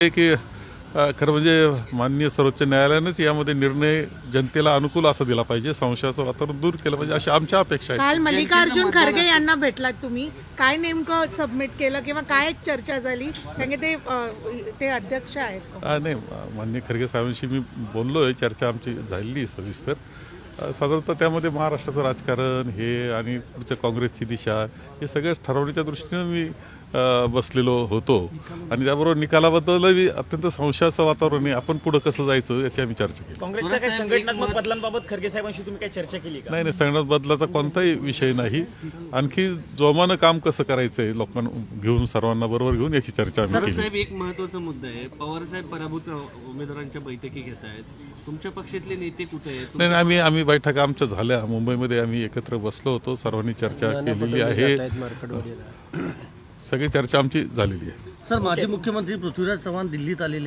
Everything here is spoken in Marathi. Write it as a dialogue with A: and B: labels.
A: की खरं म्हणजे माननीय सर्वोच्च न्यायालयानेच यामध्ये निर्णय जनतेला अनुकूल असा दिला पाहिजे, संशयाचं वातावरण दूर केलं पाहिजे अशी आमच्या अपेक्षा आहेत.
B: काल मल्लिकार्जुन खरगे यांना भेटलात तुम्ही, काय नेमकं सबमिट केलं किंवा काय चर्चा झाली? कारण की ते अध्यक्ष आहेत.
A: नाही, माननीय खरगे साहेबांशी मी बोललोय, चर्चा आमची झालेली सविस्तर. साधारणतः त्यामध्ये महाराष्ट्राचं राजकारण हे आणि पुढच्या काँग्रेसची दिशा हे सगळं ठरवण्याच्या दृष्टीनं मी बसलेलो होतो आणि त्याबरोबर निकालाबद्दलही अत्यंत संशयाचं वातावरण आहे. आपण पुढं कसं जायचं याची आम्ही चर्चा केली.
C: काँग्रेसच्या काही संघटनात्मक बदलांबाबत खरगे साहेबांशी तुम्ही काही चर्चा केली का?
A: नाही, संघटनात्मक बदलाचा कोणताही विषय नाही. आणखी जोमानं काम कसं करायचंय लोकांना घेऊन, सर्वांना बरोबर घेऊन याची चर्चा आम्ही केली.
D: साहेब, एक महत्त्वाचा मुद्दा आहे. पवार साहेब पराभूत उमेदवारांच्या बैठकी घेत आहेत. तुमच्या पक्षातले नेते कुठे आहेत?
A: नाही, आम्ही बैठका आमच्या झाल्या मुंबईमध्ये, आम्ही एकत्र बसलो होतो, सर्वांनी चर्चा केलेली आहे. सगळी चर्चा आमची झालेली आहे.
E: सर, माजी मुख्यमंत्री पृथ्वीराज चव्हाण दिल्लीत आलेले